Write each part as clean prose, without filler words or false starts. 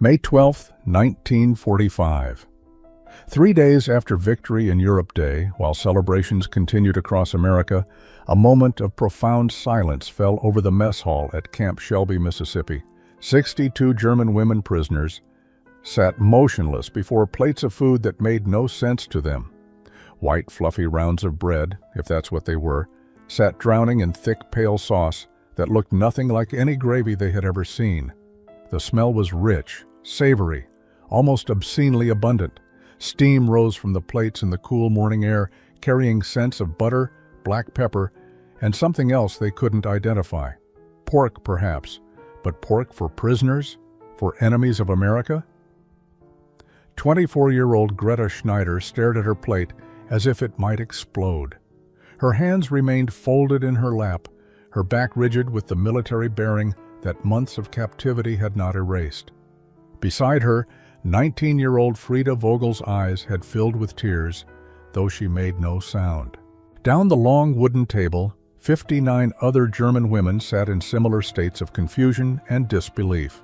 May 12, 1945. 3 days after Victory in Europe Day, while celebrations continued across America, a moment of profound silence fell over the mess hall at Camp Shelby, Mississippi. 62 German women prisoners sat motionless before plates of food that made no sense to them. White, fluffy rounds of bread, if that's what they were, sat drowning in thick, pale sauce that looked nothing like any gravy they had ever seen. The smell was rich, savory, almost obscenely abundant. Steam rose from the plates in the cool morning air, carrying scents of butter, black pepper, and something else they couldn't identify. Pork, perhaps, but pork for prisoners? For enemies of America? 24-year-old Greta Schneider stared at her plate as if it might explode. Her hands remained folded in her lap, her back rigid with the military bearing that months of captivity had not erased. Beside her, 19-year-old Frida Vogel's eyes had filled with tears, though she made no sound. Down the long wooden table, 59 other German women sat in similar states of confusion and disbelief.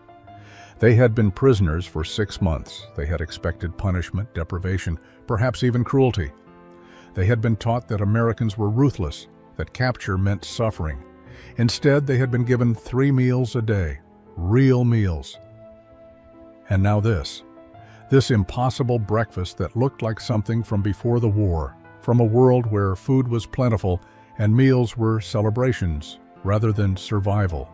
They had been prisoners for 6 months. They had expected punishment, deprivation, perhaps even cruelty. They had been taught that Americans were ruthless, that capture meant suffering. Instead, they had been given 3 meals a day, real meals. And now this impossible breakfast that looked like something from before the war, from a world where food was plentiful and meals were celebrations rather than survival.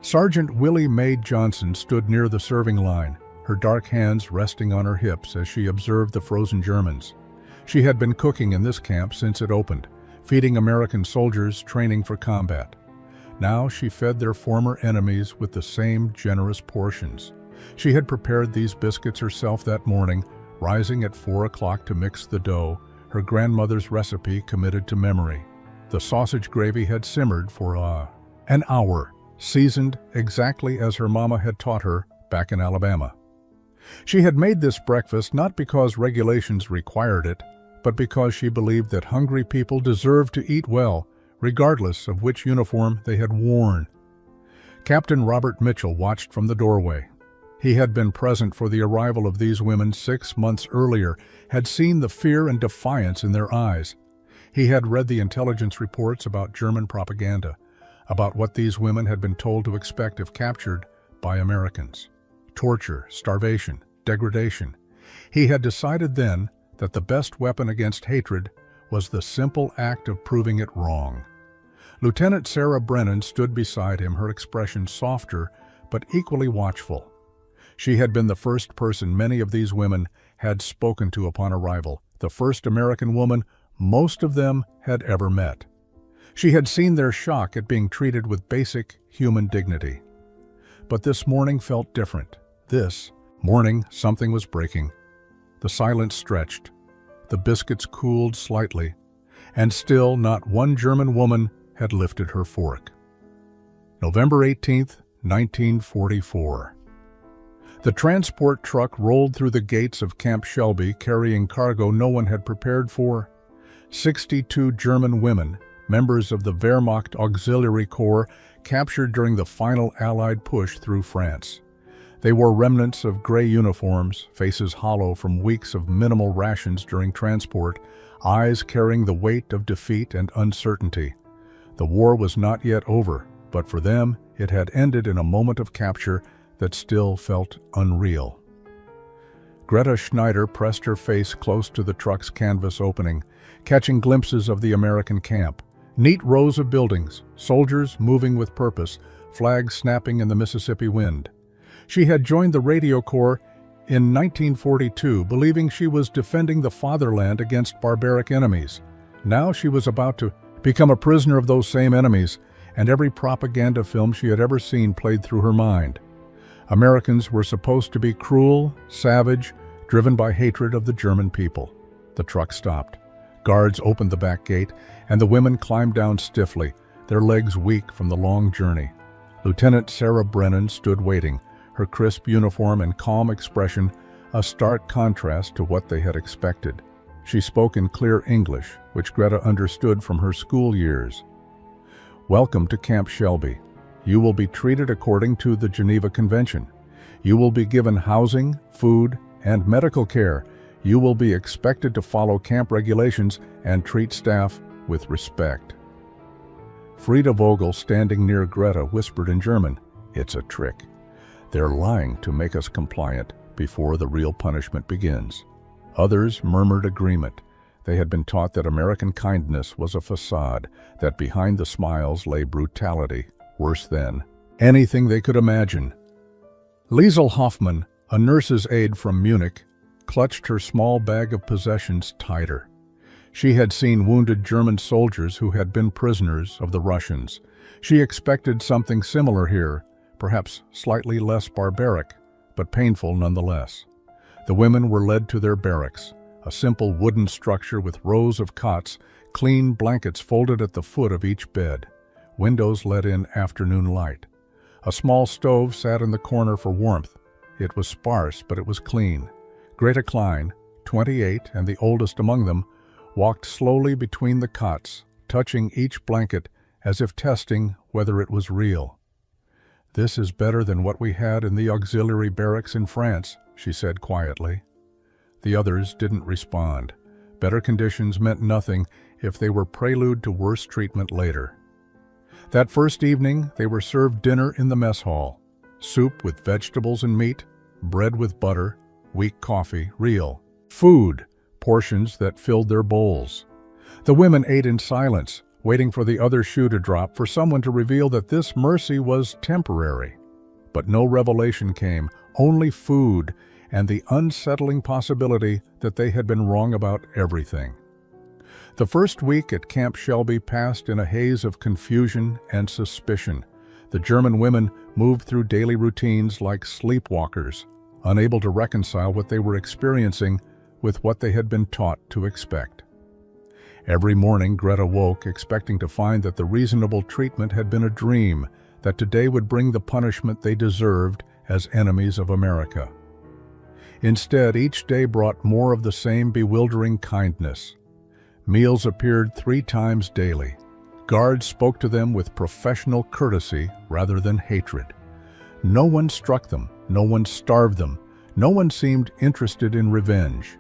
Sergeant Willie Mae Johnson stood near the serving line, her dark hands resting on her hips as she observed the frozen Germans. She had been cooking in this camp since it opened, feeding American soldiers training for combat. Now she fed their former enemies with the same generous portions. She had prepared these biscuits herself that morning, rising at 4 o'clock to mix the dough, her grandmother's recipe committed to memory. The sausage gravy had simmered for an hour, seasoned exactly as her mama had taught her back in Alabama. She had made this breakfast not because regulations required it, but because she believed that hungry people deserved to eat well, regardless of which uniform they had worn. Captain Robert Mitchell watched from the doorway. He had been present for the arrival of these women 6 months earlier, had seen the fear and defiance in their eyes. He had read the intelligence reports about German propaganda, about what these women had been told to expect if captured by Americans. Torture, starvation, degradation. He had decided then that the best weapon against hatred was the simple act of proving it wrong. Lieutenant Sarah Brennan stood beside him, her expression softer but equally watchful. She had been the first person many of these women had spoken to upon arrival, the first American woman most of them had ever met. She had seen their shock at being treated with basic human dignity. But this morning felt different. This morning, something was breaking. The silence stretched. The biscuits cooled slightly, and still not one German woman had lifted her fork. November 18, 1944. The transport truck rolled through the gates of Camp Shelby carrying cargo no one had prepared for. 62 German women, members of the Wehrmacht Auxiliary Corps, captured during the final Allied push through France. They wore remnants of gray uniforms, faces hollow from weeks of minimal rations during transport, eyes carrying the weight of defeat and uncertainty. The war was not yet over, but for them it had ended in a moment of capture that still felt unreal. Greta Schneider pressed her face close to the truck's canvas opening, catching glimpses of the American camp. Neat rows of buildings, soldiers moving with purpose, flags snapping in the Mississippi wind. She had joined the Radio Corps in 1942, believing she was defending the fatherland against barbaric enemies. Now she was about to become a prisoner of those same enemies, and every propaganda film she had ever seen played through her mind. Americans were supposed to be cruel, savage, driven by hatred of the German people. The truck stopped. Guards opened the back gate, and the women climbed down stiffly, their legs weak from the long journey. Lieutenant Sarah Brennan stood waiting, her crisp uniform and calm expression a stark contrast to what they had expected. She spoke in clear English, which Greta understood from her school years. "Welcome to Camp Shelby. You will be treated according to the Geneva Convention. You will be given housing, food, and medical care. You will be expected to follow camp regulations and treat staff with respect." Frida Vogel, standing near Greta, whispered in German, "It's a trick. They're lying to make us compliant before the real punishment begins." Others murmured agreement. They had been taught that American kindness was a facade, that behind the smiles lay brutality, worse than anything they could imagine. Liesel Hoffmann, a nurse's aide from Munich, clutched her small bag of possessions tighter. She had seen wounded German soldiers who had been prisoners of the Russians. She expected something similar here, perhaps slightly less barbaric, but painful nonetheless. The women were led to their barracks, a simple wooden structure with rows of cots, clean blankets folded at the foot of each bed. Windows let in afternoon light. A small stove sat in the corner for warmth. It was sparse, but it was clean. Greta Klein, 28 and the oldest among them, walked slowly between the cots, touching each blanket as if testing whether it was real. "This is better than what we had in the auxiliary barracks in France," she said quietly. The others didn't respond. Better conditions meant nothing if they were prelude to worse treatment later. That first evening, they were served dinner in the mess hall. Soup with vegetables and meat, bread with butter, weak coffee, real food, portions that filled their bowls. The women ate in silence, waiting for the other shoe to drop, for someone to reveal that this mercy was temporary. But no revelation came, only food and the unsettling possibility that they had been wrong about everything. The first week at Camp Shelby passed in a haze of confusion and suspicion. The German women moved through daily routines like sleepwalkers, unable to reconcile what they were experiencing with what they had been taught to expect. Every morning, Greta woke expecting to find that the reasonable treatment had been a dream, that today would bring the punishment they deserved as enemies of America. Instead, each day brought more of the same bewildering kindness. Meals appeared 3 times daily. Guards spoke to them with professional courtesy rather than hatred. No one struck them, no one starved them, no one seemed interested in revenge.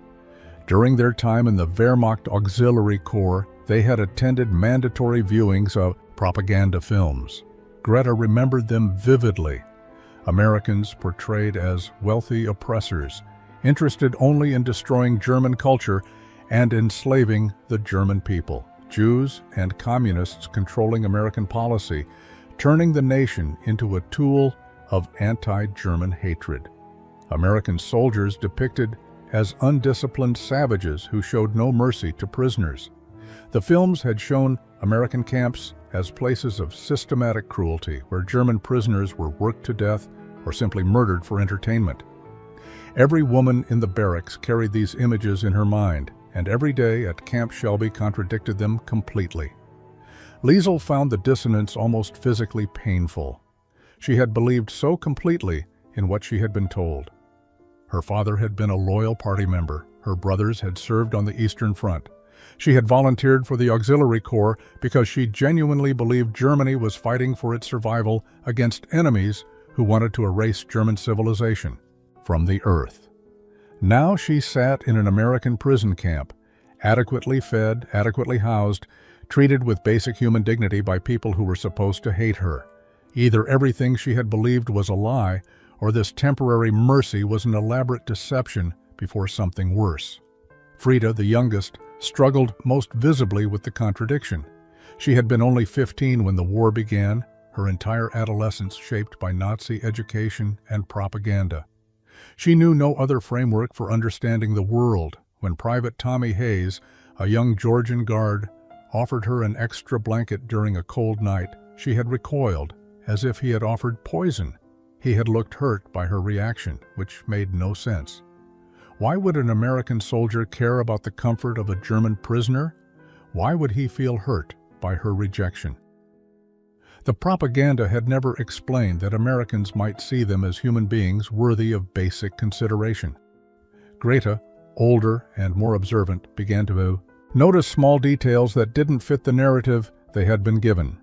During their time in the Wehrmacht Auxiliary Corps, they had attended mandatory viewings of propaganda films. Greta remembered them vividly. Americans portrayed as wealthy oppressors, interested only in destroying German culture and enslaving the German people. Jews and communists controlling American policy, turning the nation into a tool of anti-German hatred. American soldiers depicted as undisciplined savages who showed no mercy to prisoners. The films had shown American camps as places of systematic cruelty, where German prisoners were worked to death or simply murdered for entertainment. Every woman in the barracks carried these images in her mind, and every day at Camp Shelby contradicted them completely. Liesel found the dissonance almost physically painful. She had believed so completely in what she had been told. Her father had been a loyal party member. Her brothers had served on the Eastern Front. She had volunteered for the Auxiliary Corps because she genuinely believed Germany was fighting for its survival against enemies who wanted to erase German civilization from the earth. Now she sat in an American prison camp, adequately fed, adequately housed, treated with basic human dignity by people who were supposed to hate her. Either everything she had believed was a lie, or this temporary mercy was an elaborate deception before something worse. Frida, the youngest, struggled most visibly with the contradiction. She had been only 15 when the war began, her entire adolescence shaped by Nazi education and propaganda. She knew no other framework for understanding the world. When Private Tommy Hayes, a young Georgian guard, offered her an extra blanket during a cold night, she had recoiled, as if he had offered poison. He had looked hurt by her reaction, which made no sense. Why would an American soldier care about the comfort of a German prisoner? Why would he feel hurt by her rejection? The propaganda had never explained that Americans might see them as human beings worthy of basic consideration. Greta, older and more observant, began to notice small details that didn't fit the narrative they had been given.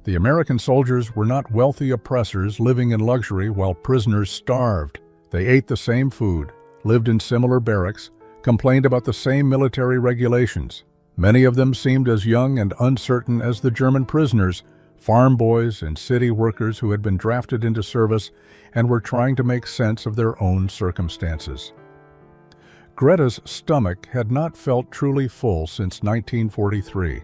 The American soldiers were not wealthy oppressors living in luxury while prisoners starved. They ate the same food, lived in similar barracks, complained about the same military regulations. Many of them seemed as young and uncertain as the German prisoners, farm boys and city workers who had been drafted into service and were trying to make sense of their own circumstances. Greta's stomach had not felt truly full since 1943.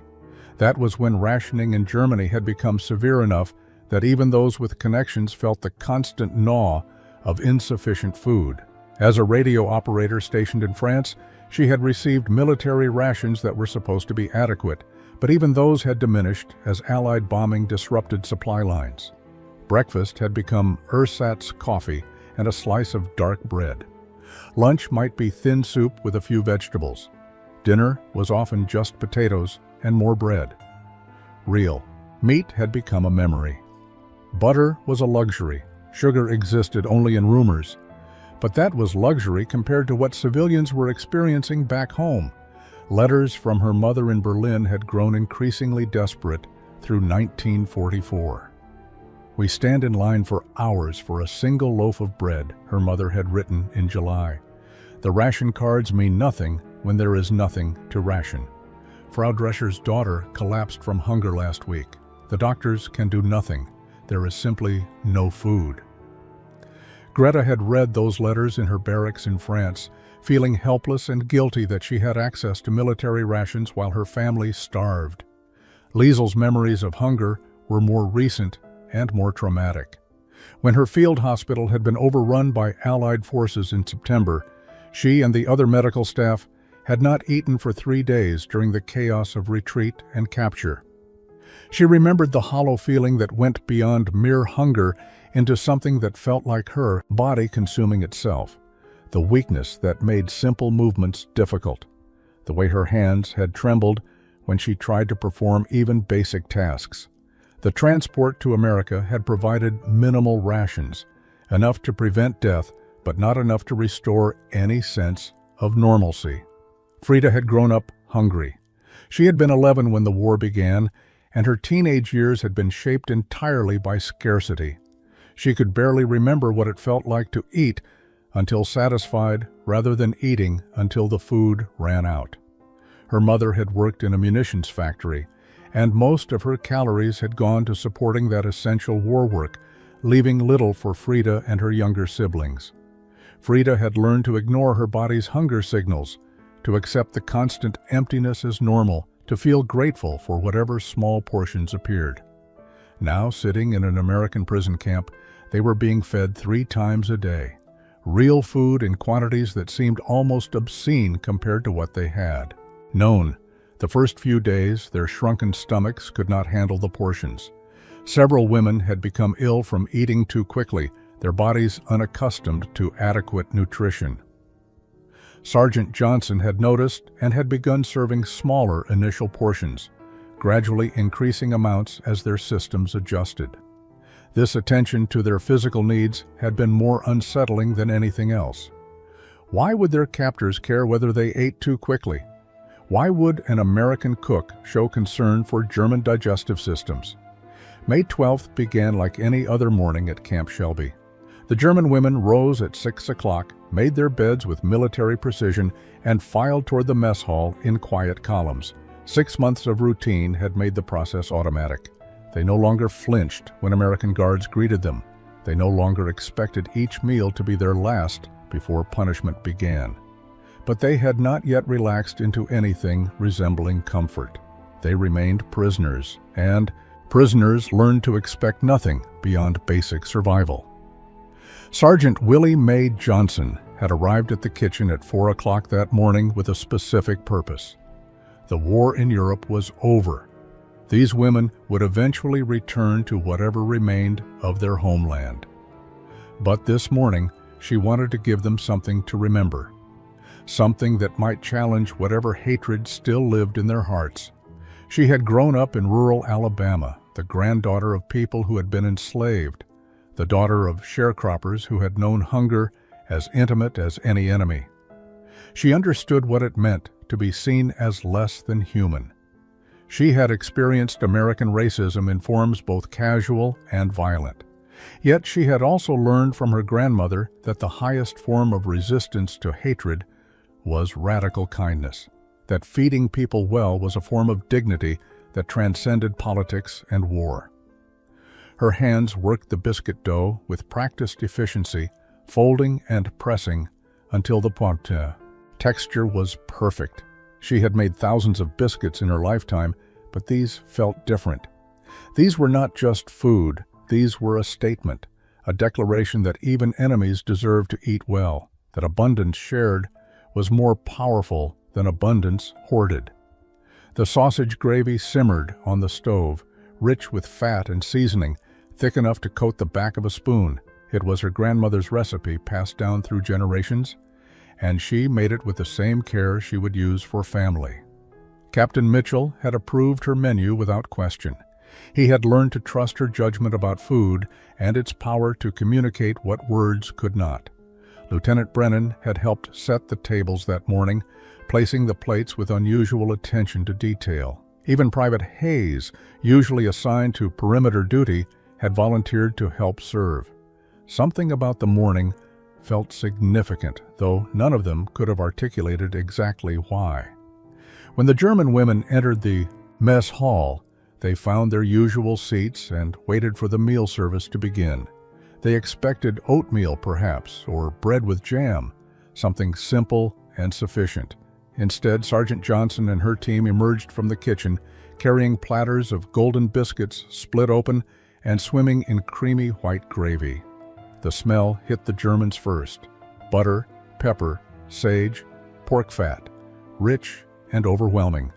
That was when rationing in Germany had become severe enough that even those with connections felt the constant gnaw of insufficient food. As a radio operator stationed in France, she had received military rations that were supposed to be adequate, but even those had diminished as Allied bombing disrupted supply lines. Breakfast had become ersatz coffee and a slice of dark bread. Lunch might be thin soup with a few vegetables. Dinner was often just potatoes and more bread. Real meat had become a memory. Butter was a luxury. Sugar existed only in rumors. But that was luxury compared to what civilians were experiencing back home. Letters from her mother in Berlin had grown increasingly desperate through 1944. "We stand in line for hours for a single loaf of bread," her mother had written in July. "The ration cards mean nothing when there is nothing to ration." Frau Drescher's daughter collapsed from hunger last week. "The doctors can do nothing. There is simply no food." Greta had read those letters in her barracks in France, feeling helpless and guilty that she had access to military rations while her family starved. Liesel's memories of hunger were more recent and more traumatic. When her field hospital had been overrun by Allied forces in September, she and the other medical staff had not eaten for 3 days during the chaos of retreat and capture. She remembered the hollow feeling that went beyond mere hunger into something that felt like her body consuming itself, the weakness that made simple movements difficult, the way her hands had trembled when she tried to perform even basic tasks. The transport to America had provided minimal rations, enough to prevent death, but not enough to restore any sense of normalcy. Frida had grown up hungry. She had been 11 when the war began, and her teenage years had been shaped entirely by scarcity. She could barely remember what it felt like to eat until satisfied, rather than eating until the food ran out. Her mother had worked in a munitions factory, and most of her calories had gone to supporting that essential war work, leaving little for Frida and her younger siblings. Frida had learned to ignore her body's hunger signals, to accept the constant emptiness as normal, to feel grateful for whatever small portions appeared. Now, sitting in an American prison camp, they were being fed 3 times a day. Real food in quantities that seemed almost obscene compared to what they had known. The first few days, their shrunken stomachs could not handle the portions. Several women had become ill from eating too quickly, their bodies unaccustomed to adequate nutrition. Sergeant Johnson had noticed and had begun serving smaller initial portions, gradually increasing amounts as their systems adjusted. This attention to their physical needs had been more unsettling than anything else. Why would their captors care whether they ate too quickly? Why would an American cook show concern for German digestive systems? May 12th began like any other morning at Camp Shelby. The German women rose at 6 o'clock, made their beds with military precision, and filed toward the mess hall in quiet columns. 6 months of routine had made the process automatic. They no longer flinched when American guards greeted them. They no longer expected each meal to be their last before punishment began. But they had not yet relaxed into anything resembling comfort. They remained prisoners, and prisoners learned to expect nothing beyond basic survival. Sergeant Willie Mae Johnson had arrived at the kitchen at 4 o'clock that morning with a specific purpose. The war in Europe was over. These women would eventually return to whatever remained of their homeland. But this morning, she wanted to give them something to remember, something that might challenge whatever hatred still lived in their hearts. She had grown up in rural Alabama, the granddaughter of people who had been enslaved, the daughter of sharecroppers who had known hunger as intimate as any enemy. She understood what it meant to be seen as less than human. She had experienced American racism in forms both casual and violent. Yet she had also learned from her grandmother that the highest form of resistance to hatred was radical kindness, that feeding people well was a form of dignity that transcended politics and war. Her hands worked the biscuit dough with practiced efficiency, folding and pressing until the pointe texture was perfect. She had made thousands of biscuits in her lifetime, but these felt different. These were not just food, these were a statement, a declaration that even enemies deserve to eat well, that abundance shared was more powerful than abundance hoarded. The sausage gravy simmered on the stove, rich with fat and seasoning, thick enough to coat the back of a spoon. It was her grandmother's recipe passed down through generations, and she made it with the same care she would use for family. Captain Mitchell had approved her menu without question. He had learned to trust her judgment about food and its power to communicate what words could not. Lieutenant Brennan had helped set the tables that morning, placing the plates with unusual attention to detail. Even Private Hayes, usually assigned to perimeter duty, had volunteered to help serve. Something about the morning felt significant, though none of them could have articulated exactly why. When the German women entered the mess hall, they found their usual seats and waited for the meal service to begin. They expected oatmeal, perhaps, or bread with jam, something simple and sufficient. Instead, Sergeant Johnson and her team emerged from the kitchen, carrying platters of golden biscuits split open and swimming in creamy white gravy. The smell hit the Germans first. Butter, pepper, sage, pork fat, rich and overwhelming.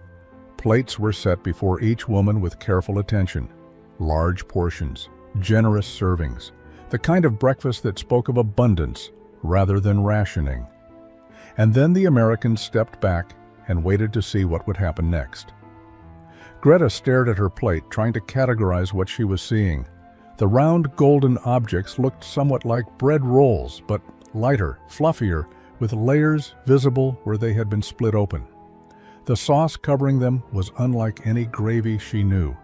Plates were set before each woman with careful attention. Large portions, generous servings, the kind of breakfast that spoke of abundance rather than rationing. And then the Americans stepped back and waited to see what would happen next. Greta stared at her plate, trying to categorize what she was seeing. The round golden objects looked somewhat like bread rolls, but lighter, fluffier, with layers visible where they had been split open. The sauce covering them was unlike any gravy she knew.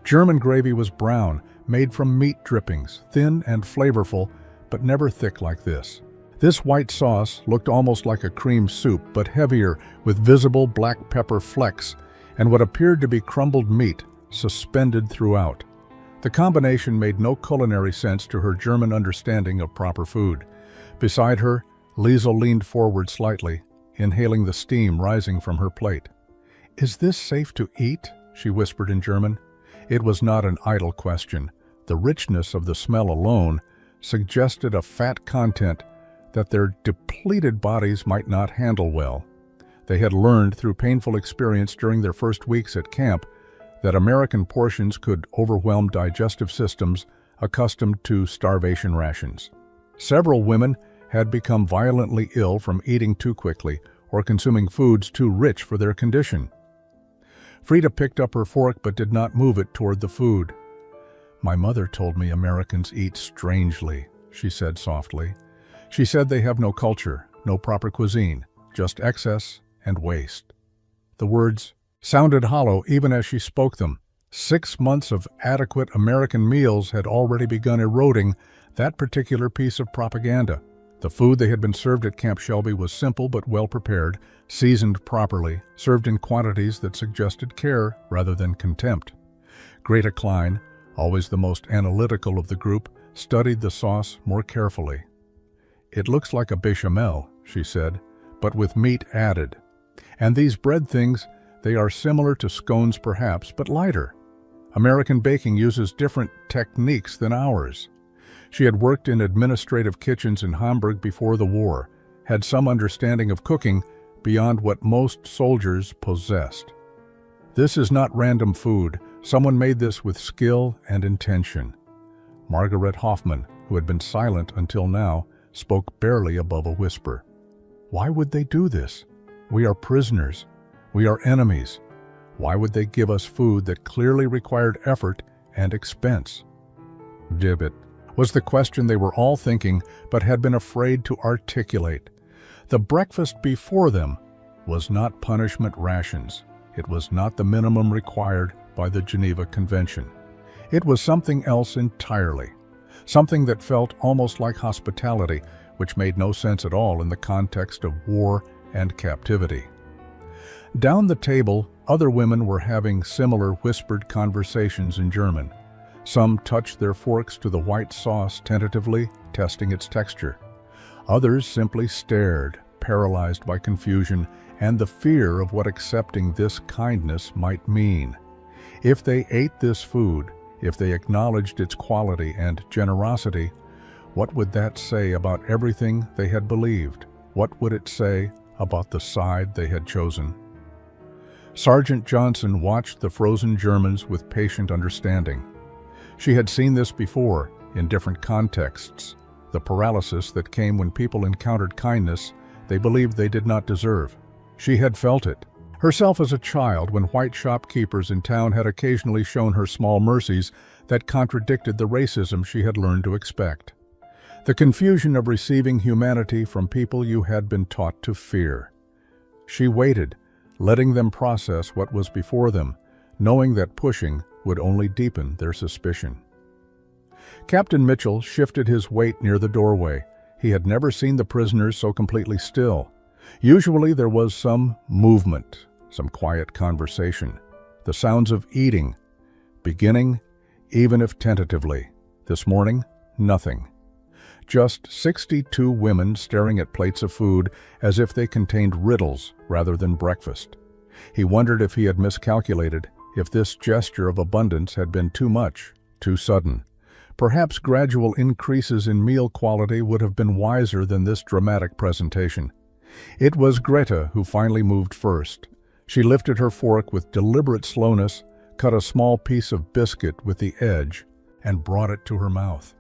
German gravy was brown, made from meat drippings, thin and flavorful, but never thick like this. This white sauce looked almost like a cream soup, but heavier, with visible black pepper flecks and what appeared to be crumbled meat suspended throughout. The combination made no culinary sense to her German understanding of proper food. Beside her, Liesel leaned forward slightly, inhaling the steam rising from her plate. "Is this safe to eat?" she whispered in German. It was not an idle question. The richness of the smell alone suggested a fat content that their depleted bodies might not handle well. They had learned through painful experience during their first weeks at camp that American portions could overwhelm digestive systems accustomed to starvation rations. Several women had become violently ill from eating too quickly or consuming foods too rich for their condition. Frida picked up her fork but did not move it toward the food. "My mother told me Americans eat strangely," she said softly. "She said they have no culture, no proper cuisine, just excess and waste." The words sounded hollow even as she spoke them. 6 months of adequate American meals had already begun eroding that particular piece of propaganda. The food they had been served at Camp Shelby was simple but well prepared, seasoned properly, served in quantities that suggested care rather than contempt. Greta Klein, always the most analytical of the group, studied the sauce more carefully. "It looks like a bechamel," she said, "but with meat added. And these bread things, they are similar to scones perhaps, but lighter. American baking uses different techniques than ours." She had worked in administrative kitchens in Hamburg before the war, had some understanding of cooking beyond what most soldiers possessed. "This is not random food. Someone made this with skill and intention." Margaret Hoffman, who had been silent until now, spoke barely above a whisper. "Why would they do this? We are prisoners. We are enemies. Why would they give us food that clearly required effort and expense?" Gibbet was the question they were all thinking but had been afraid to articulate. The breakfast before them was not punishment rations. It was not the minimum required by the Geneva Convention. It was something else entirely. something that felt almost like hospitality, which made no sense at all in the context of war and captivity. Down the table, other women were having similar whispered conversations in German. Some touched their forks to the white sauce tentatively, testing its texture. Others simply stared, paralyzed by confusion and the fear of what accepting this kindness might mean. If they ate this food, if they acknowledged its quality and generosity, what would that say about everything they had believed? What would it say about the side they had chosen? Sergeant Johnson watched the frozen Germans with patient understanding. She had seen this before, in different contexts, the paralysis that came when people encountered kindness they believed they did not deserve. She had felt it herself as a child when white shopkeepers in town had occasionally shown her small mercies that contradicted the racism she had learned to expect. The confusion of receiving humanity from people you had been taught to fear. She waited, letting them process what was before them, knowing that pushing would only deepen their suspicion. Captain Mitchell shifted his weight near the doorway. He had never seen the prisoners so completely still. Usually there was some movement, some quiet conversation, the sounds of eating, beginning, even if tentatively. This morning, nothing. Just 62 women staring at plates of food as if they contained riddles rather than breakfast. He wondered if he had miscalculated, if this gesture of abundance had been too much, too sudden. Perhaps gradual increases in meal quality would have been wiser than this dramatic presentation. It was Greta who finally moved first. She lifted her fork with deliberate slowness, cut a small piece of biscuit with the edge, and brought it to her mouth.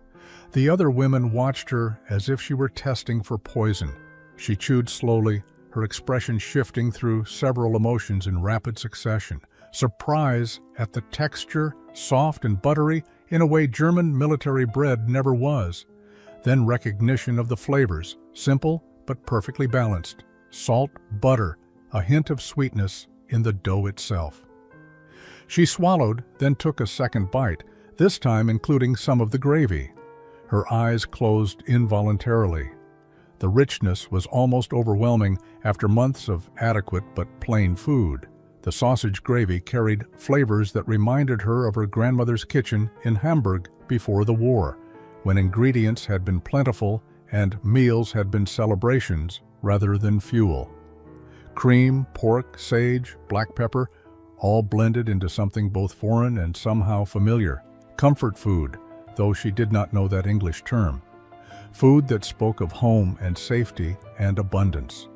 The other women watched her as if she were testing for poison. She chewed slowly, her expression shifting through several emotions in rapid succession. Surprise at the texture, soft and buttery, in a way German military bread never was. Then recognition of the flavors, simple but perfectly balanced. Salt, butter, a hint of sweetness in the dough itself. She swallowed, then took a second bite, this time including some of the gravy. Her eyes closed involuntarily. The richness was almost overwhelming after months of adequate but plain food. The sausage gravy carried flavors that reminded her of her grandmother's kitchen in Hamburg before the war, when ingredients had been plentiful and meals had been celebrations rather than fuel. Cream, pork, sage, black pepper, all blended into something both foreign and somehow familiar. Comfort food, though she did not know that English term. Food that spoke of home and safety and abundance.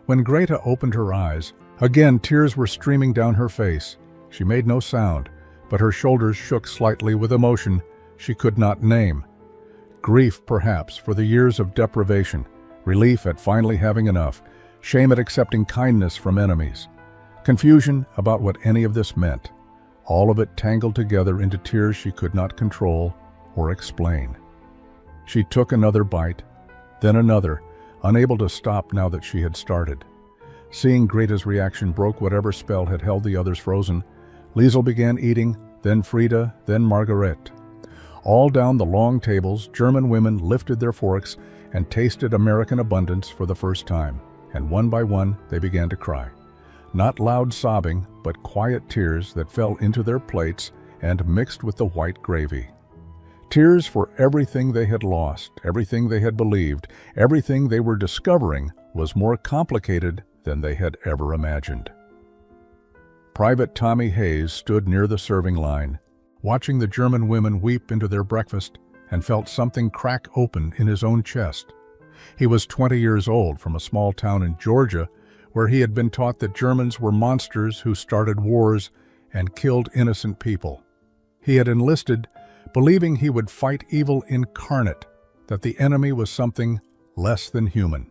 When Greta opened her eyes, again tears were streaming down her face. She made no sound, but her shoulders shook slightly with emotion she could not name. Grief, perhaps, for the years of deprivation, relief at finally having enough, shame at accepting kindness from enemies, confusion about what any of this meant, all of it tangled together into tears she could not control or explain. She took another bite, then another, unable to stop now that she had started. Seeing Greta's reaction broke whatever spell had held the others frozen. Liesel began eating, then Frida, then Margaret. All down the long tables, German women lifted their forks and tasted American abundance for the first time, and one by one they began to cry. Not loud sobbing, but quiet tears that fell into their plates and mixed with the white gravy. Tears for everything they had lost, everything they had believed, everything they were discovering was more complicated than they had ever imagined. Private Tommy Hayes stood near the serving line, watching the German women weep into their breakfast, and felt something crack open in his own chest. He was 20 years old, from a small town in Georgia, where he had been taught that Germans were monsters who started wars and killed innocent people. He had enlisted, believing he would fight evil incarnate, that the enemy was something less than human.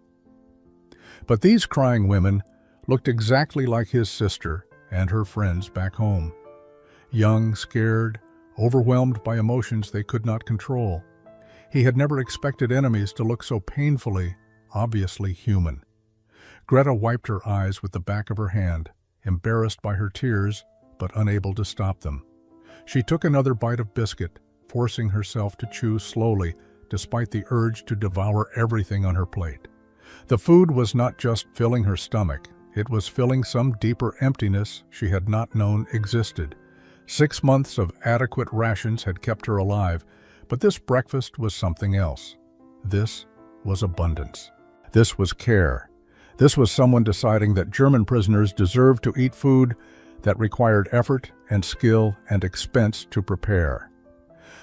But these crying women looked exactly like his sister and her friends back home. Young, scared, overwhelmed by emotions they could not control. He had never expected enemies to look so painfully, obviously human. Greta wiped her eyes with the back of her hand, embarrassed by her tears, but unable to stop them. She took another bite of biscuit, forcing herself to chew slowly despite the urge to devour everything on her plate. The food was not just filling her stomach, it was filling some deeper emptiness she had not known existed. 6 months of adequate rations had kept her alive, but this breakfast was something else. This was abundance. This was care. This was someone deciding that German prisoners deserved to eat food that required effort and skill and expense to prepare.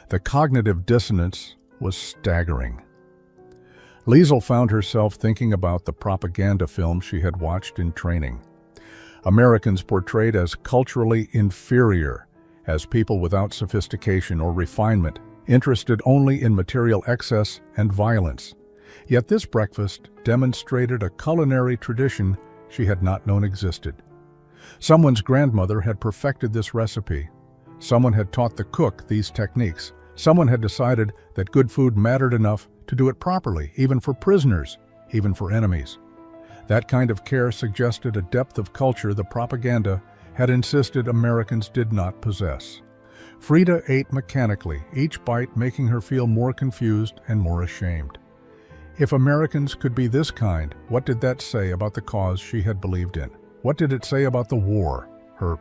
The cognitive dissonance was staggering. Liesel found herself thinking about the propaganda film she had watched in training. Americans portrayed as culturally inferior, as people without sophistication or refinement, interested only in material excess and violence. Yet this breakfast demonstrated a culinary tradition she had not known existed. Someone's grandmother had perfected this recipe. Someone had taught the cook these techniques. Someone had decided that good food mattered enough to do it properly, even for prisoners, even for enemies. That kind of care suggested a depth of culture the propaganda had insisted Americans did not possess. Frida ate mechanically, each bite making her feel more confused and more ashamed. If Americans could be this kind, what did that say about the cause she had believed in? What did it say about the war? Her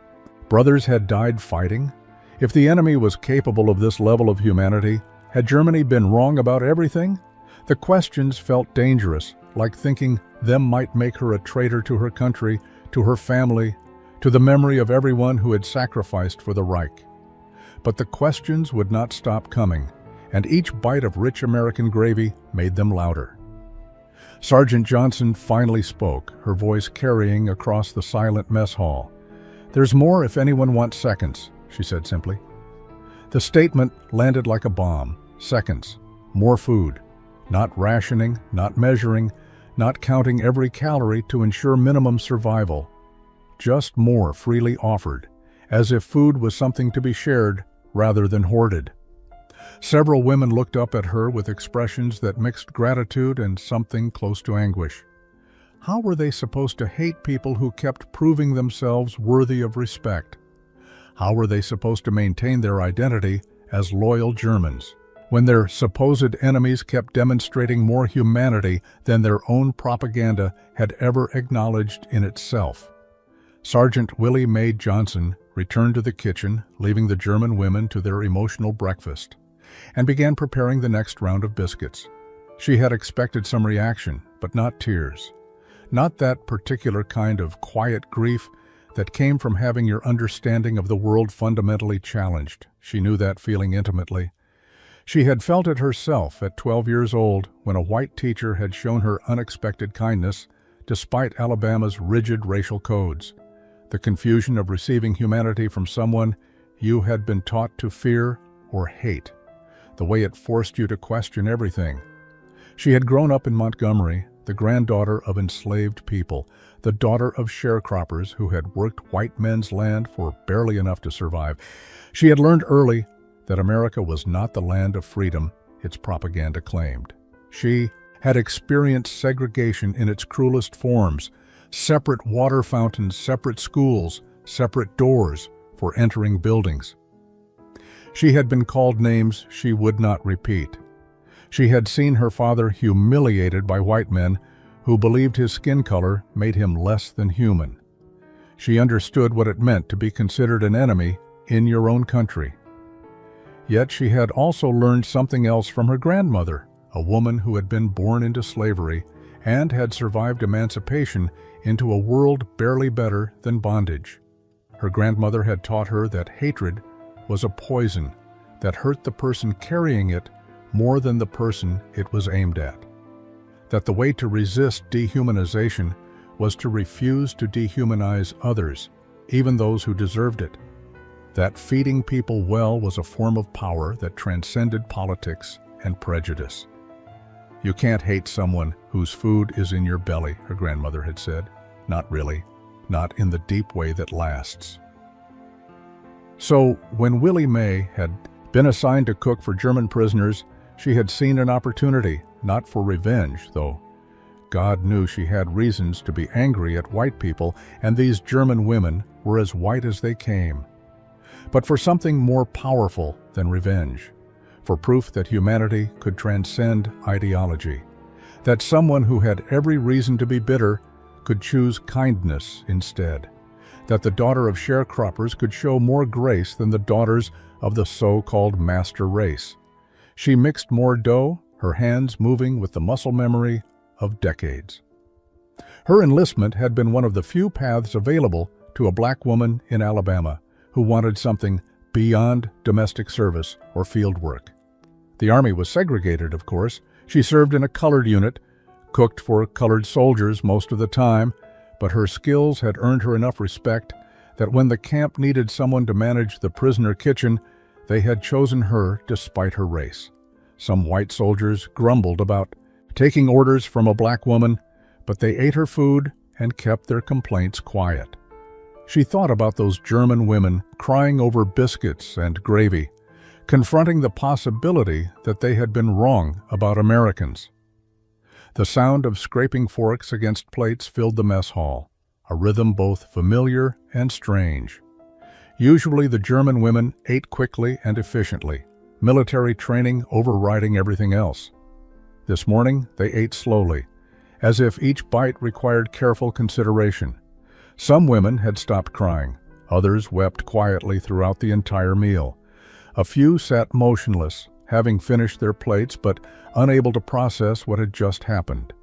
brothers had died fighting? If the enemy was capable of this level of humanity, had Germany been wrong about everything? The questions felt dangerous, like thinking them might make her a traitor to her country, to her family, to the memory of everyone who had sacrificed for the Reich. But the questions would not stop coming, and each bite of rich American gravy made them louder. Sergeant Johnson finally spoke, her voice carrying across the silent mess hall. "There's more if anyone wants seconds," she said simply. The statement landed like a bomb. Seconds. More food. Not rationing, not measuring, not counting every calorie to ensure minimum survival. Just more freely offered, as if food was something to be shared rather than hoarded. Several women looked up at her with expressions that mixed gratitude and something close to anguish. How were they supposed to hate people who kept proving themselves worthy of respect? How were they supposed to maintain their identity as loyal Germans, when their supposed enemies kept demonstrating more humanity than their own propaganda had ever acknowledged in itself? Sergeant Willie Mae Johnson returned to the kitchen, leaving the German women to their emotional breakfast, and began preparing the next round of biscuits. She had expected some reaction, but not tears. Not that particular kind of quiet grief that came from having your understanding of the world fundamentally challenged. She knew that feeling intimately. She had felt it herself at 12 years old when a white teacher had shown her unexpected kindness despite Alabama's rigid racial codes. The confusion of receiving humanity from someone you had been taught to fear or hate. The way it forced you to question everything. She had grown up in Montgomery, the granddaughter of enslaved people, the daughter of sharecroppers who had worked white men's land for barely enough to survive. She had learned early that America was not the land of freedom its propaganda claimed. She had experienced segregation in its cruelest forms, separate water fountains, separate schools, separate doors for entering buildings. She had been called names she would not repeat. She had seen her father humiliated by white men who believed his skin color made him less than human. She understood what it meant to be considered an enemy in your own country. Yet she had also learned something else from her grandmother, a woman who had been born into slavery and had survived emancipation into a world barely better than bondage. Her grandmother had taught her that hatred was a poison that hurt the person carrying it more than the person it was aimed at. That the way to resist dehumanization was to refuse to dehumanize others, even those who deserved it. That feeding people well was a form of power that transcended politics and prejudice. "You can't hate someone whose food is in your belly," her grandmother had said. Not really, not in the deep way that lasts. So, when Willie Mae had been assigned to cook for German prisoners, she had seen an opportunity, not for revenge, though God knew she had reasons to be angry at white people, and these German women were as white as they came. But for something more powerful than revenge, for proof that humanity could transcend ideology, that someone who had every reason to be bitter could choose kindness instead, that the daughter of sharecroppers could show more grace than the daughters of the so-called master race. She mixed more dough, her hands moving with the muscle memory of decades. Her enlistment had been one of the few paths available to a black woman in Alabama who wanted something beyond domestic service or field work. The Army was segregated, of course. She served in a colored unit, cooked for colored soldiers most of the time, but her skills had earned her enough respect that when the camp needed someone to manage the prisoner kitchen, they had chosen her despite her race. Some white soldiers grumbled about taking orders from a black woman, but they ate her food and kept their complaints quiet. She thought about those German women crying over biscuits and gravy, confronting the possibility that they had been wrong about Americans. The sound of scraping forks against plates filled the mess hall, a rhythm both familiar and strange. Usually the German women ate quickly and efficiently, military training overriding everything else. This morning they ate slowly, as if each bite required careful consideration. Some women had stopped crying, others wept quietly throughout the entire meal. A few sat motionless, having finished their plates but unable to process what had just happened.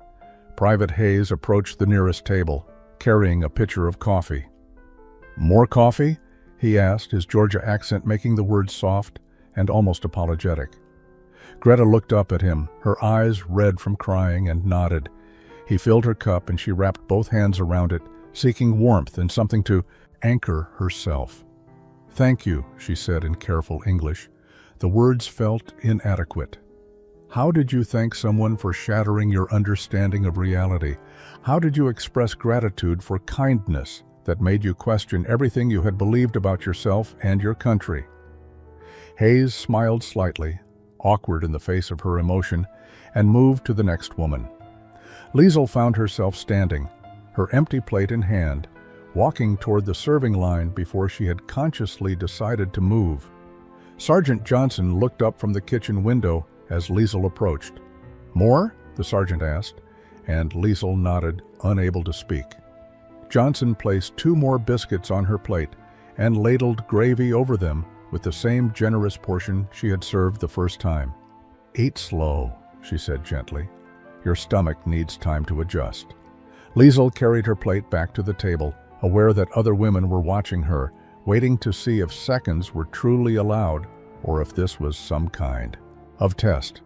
Private Hayes approached the nearest table, carrying a pitcher of coffee. "More coffee?" he asked, his Georgia accent making the words soft and almost apologetic. Greta looked up at him, her eyes red from crying, and nodded. He filled her cup and she wrapped both hands around it, seeking warmth and something to anchor herself. "Thank you," she said in careful English. The words felt inadequate. How did you thank someone for shattering your understanding of reality? How did you express gratitude for kindness that made you question everything you had believed about yourself and your country? Hayes smiled slightly, awkward in the face of her emotion, and moved to the next woman. Liesel found herself standing, her empty plate in hand, walking toward the serving line before she had consciously decided to move. Sergeant Johnson looked up from the kitchen window as Liesel approached. "More?" the sergeant asked, and Liesel nodded, unable to speak. Johnson placed 2 more biscuits on her plate and ladled gravy over them with the same generous portion she had served the first time. "Eat slow," she said gently. "Your stomach needs time to adjust." Liesel carried her plate back to the table, aware that other women were watching her, waiting to see if seconds were truly allowed or if this was some kind of test.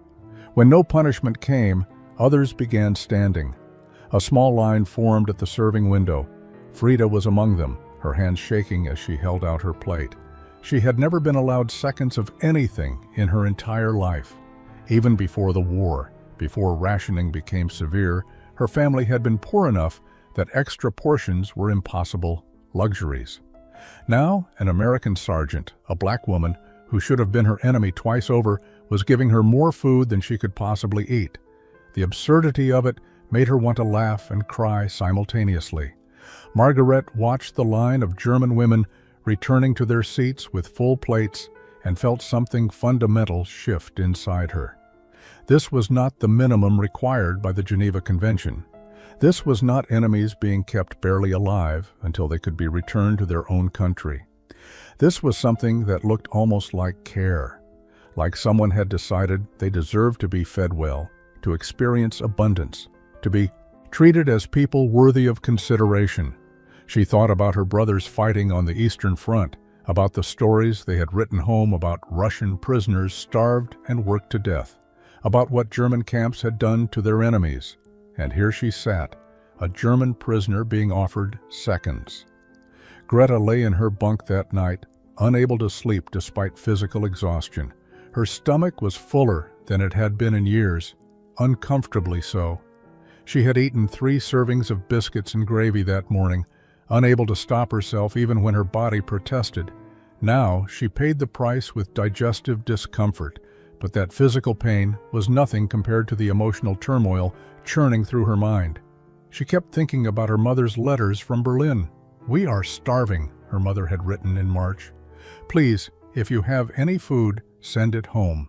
When no punishment came, others began standing. A small line formed at the serving window. Frida was among them, her hands shaking as she held out her plate. She had never been allowed seconds of anything in her entire life. Even before the war, before rationing became severe, her family had been poor enough that extra portions were impossible luxuries. Now, an American sergeant, a black woman, who should have been her enemy twice over, was giving her more food than she could possibly eat. The absurdity of it made her want to laugh and cry simultaneously. Margaret watched the line of German women returning to their seats with full plates and felt something fundamental shift inside her. This was not the minimum required by the Geneva Convention. This was not enemies being kept barely alive until they could be returned to their own country. This was something that looked almost like care, like someone had decided they deserved to be fed well, to experience abundance, to be treated as people worthy of consideration. She thought about her brothers fighting on the Eastern Front, about the stories they had written home about Russian prisoners starved and worked to death, about what German camps had done to their enemies. And here she sat, a German prisoner being offered seconds. Greta lay in her bunk that night, unable to sleep despite physical exhaustion. Her stomach was fuller than it had been in years, uncomfortably so. She had eaten 3 servings of biscuits and gravy that morning, unable to stop herself even when her body protested. Now she paid the price with digestive discomfort, but that physical pain was nothing compared to the emotional turmoil churning through her mind. She kept thinking about her mother's letters from Berlin. "We are starving," her mother had written in March. "Please, if you have any food, send it home."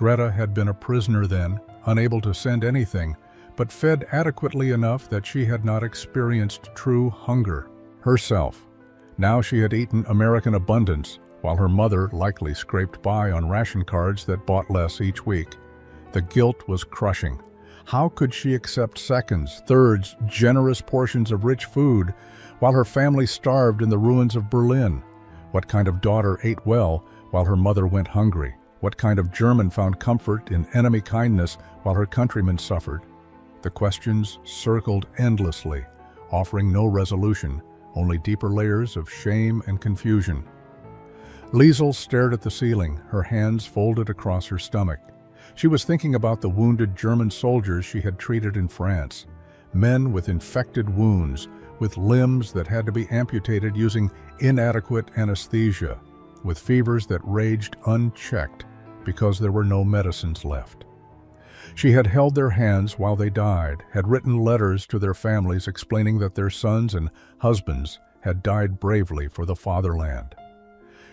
Greta had been a prisoner then, unable to send anything, but fed adequately enough that she had not experienced true hunger herself. Now she had eaten American abundance, while her mother likely scraped by on ration cards that bought less each week. The guilt was crushing. How could she accept seconds, thirds, generous portions of rich food, while her family starved in the ruins of Berlin? What kind of daughter ate well while her mother went hungry? What kind of German found comfort in enemy kindness while her countrymen suffered? The questions circled endlessly, offering no resolution, only deeper layers of shame and confusion. Liesel stared at the ceiling, her hands folded across her stomach. She was thinking about the wounded German soldiers she had treated in France, men with infected wounds, with limbs that had to be amputated using inadequate anesthesia, with fevers that raged unchecked because there were no medicines left. She had held their hands while they died, had written letters to their families explaining that their sons and husbands had died bravely for the fatherland.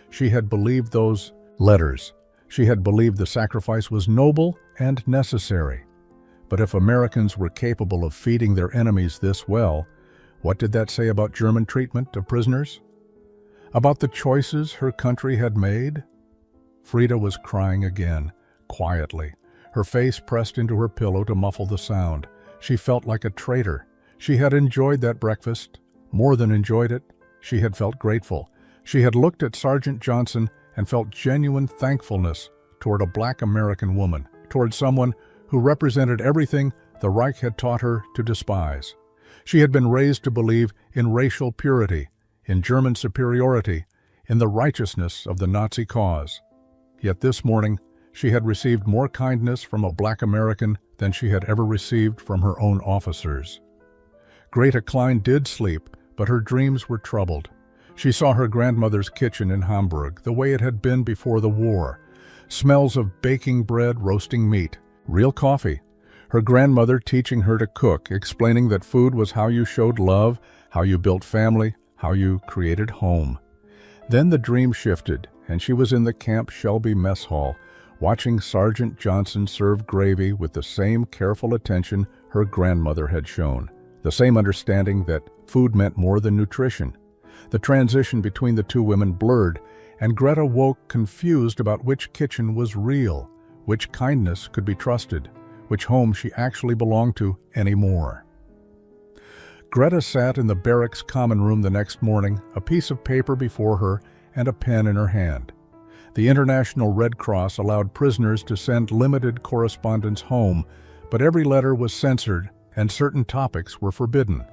She had believed those letters. She had believed the sacrifice was noble and necessary. But if Americans were capable of feeding their enemies this well, what did that say about German treatment of prisoners? About the choices her country had made? Frida was crying again, quietly, her face pressed into her pillow to muffle the sound. She felt like a traitor. She had enjoyed that breakfast. More than enjoyed it, she had felt grateful. She had looked at Sergeant Johnson and felt genuine thankfulness toward a black American woman, toward someone who represented everything the Reich had taught her to despise. She had been raised to believe in racial purity, in German superiority, in the righteousness of the Nazi cause. Yet this morning, she had received more kindness from a black American than she had ever received from her own officers. Greta Klein did sleep, but her dreams were troubled. She saw her grandmother's kitchen in Hamburg, the way it had been before the war. Smells of baking bread, roasting meat, real coffee. Her grandmother teaching her to cook, explaining that food was how you showed love, how you built family, how you created home. Then the dream shifted, and she was in the Camp Shelby mess hall, watching Sergeant Johnson serve gravy with the same careful attention her grandmother had shown, the same understanding that food meant more than nutrition. The transition between the two women blurred, and Greta woke confused about which kitchen was real, which kindness could be trusted, which home she actually belonged to anymore. Greta sat in the barracks common room the next morning, a piece of paper before her and a pen in her hand. The International Red Cross allowed prisoners to send limited correspondence home, but every letter was censored and certain topics were forbidden.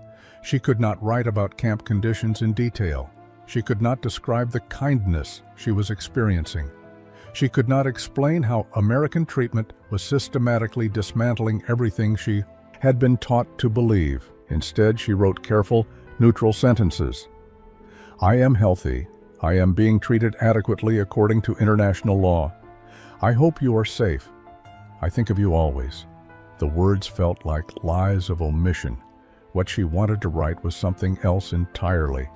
She could not write about camp conditions in detail. She could not describe the kindness she was experiencing. She could not explain how American treatment was systematically dismantling everything she had been taught to believe. Instead, she wrote careful, neutral sentences. I am healthy. I am being treated adequately according to international law. I hope you are safe. I think of you always. The words felt like lies of omission. What she wanted to write was something else entirely.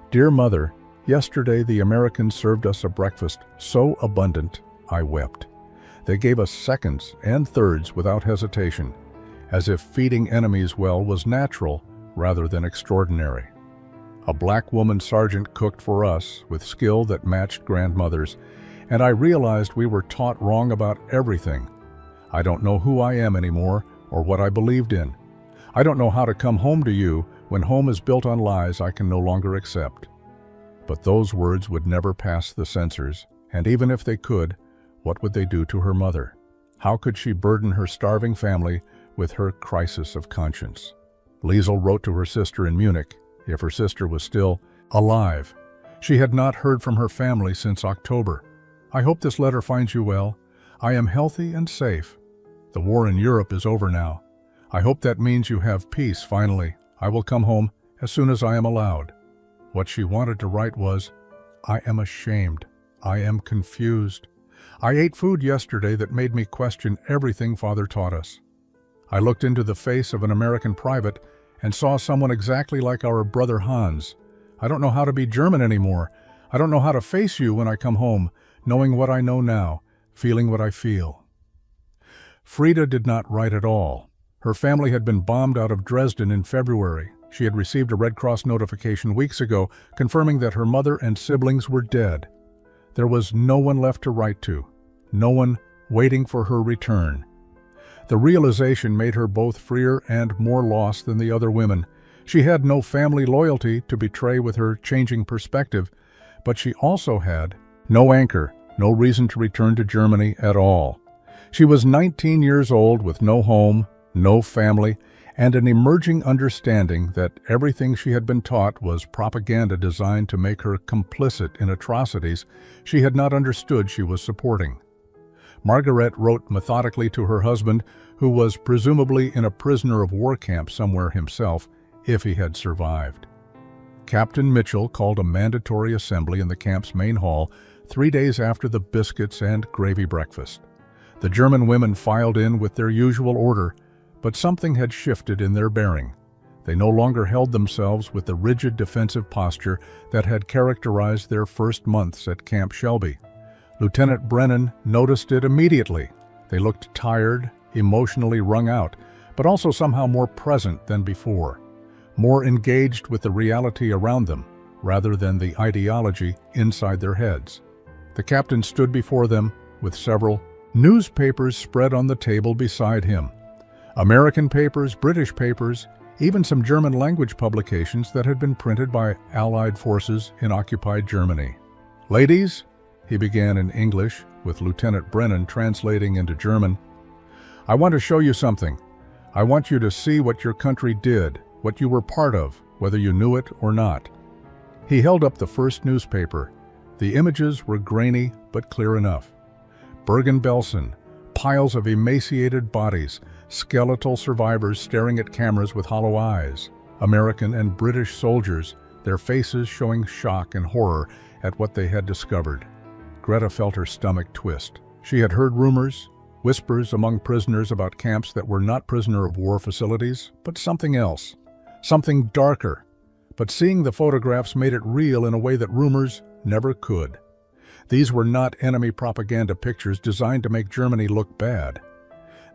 Dear Mother, yesterday the Americans served us a breakfast so abundant, I wept. They gave us seconds and thirds without hesitation, as if feeding enemies well was natural rather than extraordinary. A black woman sergeant cooked for us with skill that matched grandmother's, and I realized we were taught wrong about everything. I don't know who I am anymore or what I believed in. I don't know how to come home to you when home is built on lies I can no longer accept. But those words would never pass the censors, and even if they could, what would they do to her mother? How could she burden her starving family with her crisis of conscience? Liesel wrote to her sister in Munich, if her sister was still alive. She had not heard from her family since October. I hope this letter finds you well. I am healthy and safe. The war in Europe is over now. I hope that means you have peace finally. I will come home as soon as I am allowed. What she wanted to write was, I am ashamed. I am confused. I ate food yesterday that made me question everything Father taught us. I looked into the face of an American private and saw someone exactly like our brother Hans. I don't know how to be German anymore. I don't know how to face you when I come home, knowing what I know now, feeling what I feel. Frida did not write at all. Her family had been bombed out of Dresden in February. She had received a Red Cross notification weeks ago confirming that her mother and siblings were dead. There was no one left to write to, no one waiting for her return. The realization made her both freer and more lost than the other women. She had no family loyalty to betray with her changing perspective, but she also had no anchor, no reason to return to Germany at all. She was 19 years old with no home, no family, and an emerging understanding that everything she had been taught was propaganda designed to make her complicit in atrocities she had not understood she was supporting. Margaret wrote methodically to her husband, who was presumably in a prisoner of war camp somewhere himself, if he had survived. Captain Mitchell called a mandatory assembly in the camp's main hall 3 days after the biscuits and gravy breakfast. The German women filed in with their usual order, but something had shifted in their bearing. They no longer held themselves with the rigid defensive posture that had characterized their first months at Camp Shelby. Lieutenant Brennan noticed it immediately. They looked tired, emotionally wrung out, but also somehow more present than before, more engaged with the reality around them, rather than the ideology inside their heads. The captain stood before them with several newspapers spread on the table beside him. American papers, British papers, even some German-language publications that had been printed by Allied forces in occupied Germany. "Ladies," he began in English, with Lieutenant Brennan translating into German, "I want to show you something. I want you to see what your country did, what you were part of, whether you knew it or not." He held up the first newspaper. The images were grainy but clear enough. Bergen-Belsen, piles of emaciated bodies, skeletal survivors staring at cameras with hollow eyes, American and British soldiers, their faces showing shock and horror at what they had discovered. Greta felt her stomach twist. She had heard rumors, whispers among prisoners about camps that were not prisoner of war facilities, but something else, something darker. But seeing the photographs made it real in a way that rumors never could. These were not enemy propaganda pictures designed to make Germany look bad.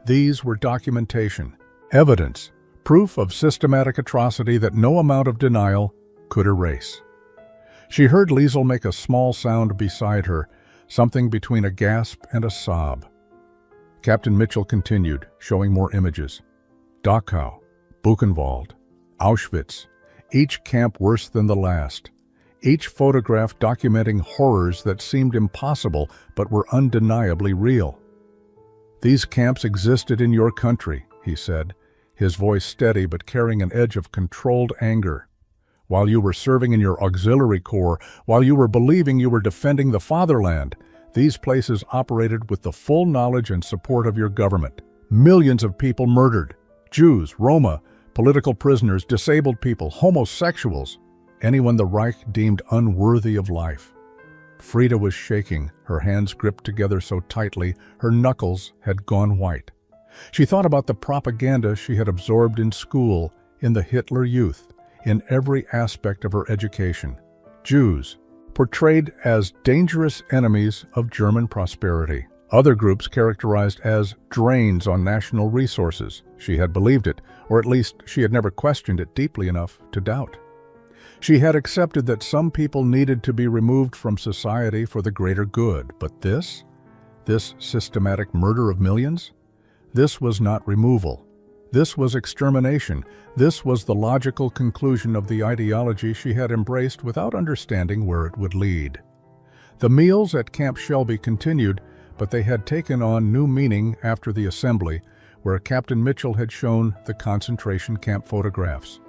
These were documentation, evidence, proof of systematic atrocity that no amount of denial could erase. She heard Liesel make a small sound beside her, something between a gasp and a sob. Captain Mitchell continued, showing more images. Dachau, Buchenwald, Auschwitz, each camp worse than the last. Each photograph documenting horrors that seemed impossible but were undeniably real. "These camps existed in your country," he said, his voice steady but carrying an edge of controlled anger. "While you were serving in your auxiliary corps, while you were believing you were defending the fatherland, these places operated with the full knowledge and support of your government. Millions of people murdered, Jews, Roma, political prisoners, disabled people, homosexuals, anyone the Reich deemed unworthy of life." Frida was shaking, her hands gripped together so tightly her knuckles had gone white. She thought about the propaganda she had absorbed in school, in the Hitler Youth, in every aspect of her education. Jews, portrayed as dangerous enemies of German prosperity. Other groups characterized as drains on national resources. She had believed it, or at least she had never questioned it deeply enough to doubt. She had accepted that some people needed to be removed from society for the greater good, but this systematic murder of millions? This was not removal. This was extermination. This was the logical conclusion of the ideology she had embraced without understanding where it would lead. The meals at Camp Shelby continued, but they had taken on new meaning after the assembly, where Captain Mitchell had shown the concentration camp photographs.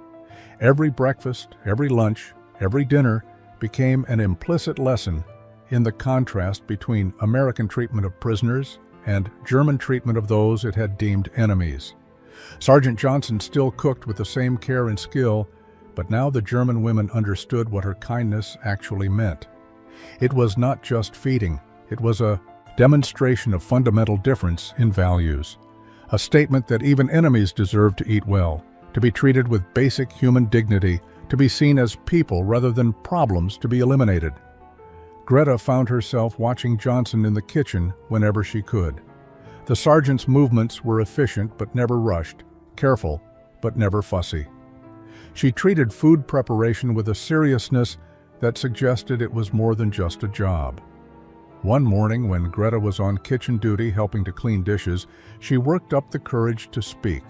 Every breakfast, every lunch, every dinner became an implicit lesson in the contrast between American treatment of prisoners and German treatment of those it had deemed enemies. Sergeant Johnson still cooked with the same care and skill, but now the German women understood what her kindness actually meant. It was not just feeding, it was a demonstration of fundamental difference in values. A statement that even enemies deserve to eat well, to be treated with basic human dignity, to be seen as people rather than problems to be eliminated. Greta found herself watching Johnson in the kitchen whenever she could. The sergeant's movements were efficient but never rushed, careful but never fussy. She treated food preparation with a seriousness that suggested it was more than just a job. One morning, when Greta was on kitchen duty helping to clean dishes, she worked up the courage to speak.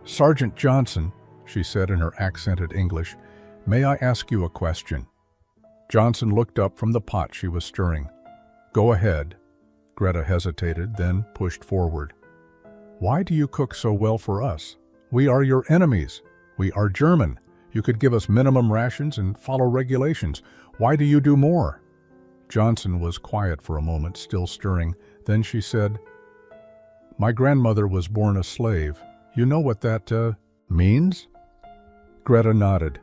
"Sergeant Johnson," she said in her accented English, "may I ask you a question?" Johnson looked up from the pot she was stirring. "Go ahead." Greta hesitated, then pushed forward. "Why do you cook so well for us? We are your enemies. We are German. You could give us minimum rations and follow regulations. Why do you do more?" Johnson was quiet for a moment, still stirring. Then she said, "My grandmother was born a slave. You know what that, means?" Greta nodded.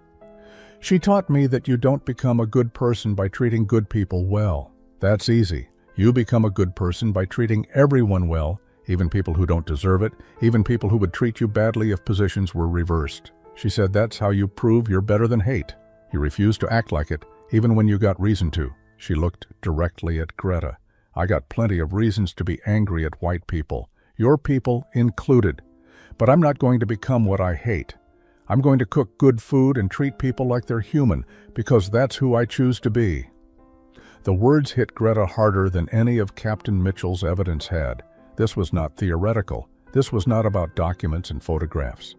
"She taught me that you don't become a good person by treating good people well. That's easy. You become a good person by treating everyone well, even people who don't deserve it, even people who would treat you badly if positions were reversed. She said that's how you prove you're better than hate. You refuse to act like it, even when you got reason to." She looked directly at Greta. "I got plenty of reasons to be angry at white people, your people included. But I'm not going to become what I hate. I'm going to cook good food and treat people like they're human, because that's who I choose to be." The words hit Greta harder than any of Captain Mitchell's evidence had. This was not theoretical. This was not about documents and photographs.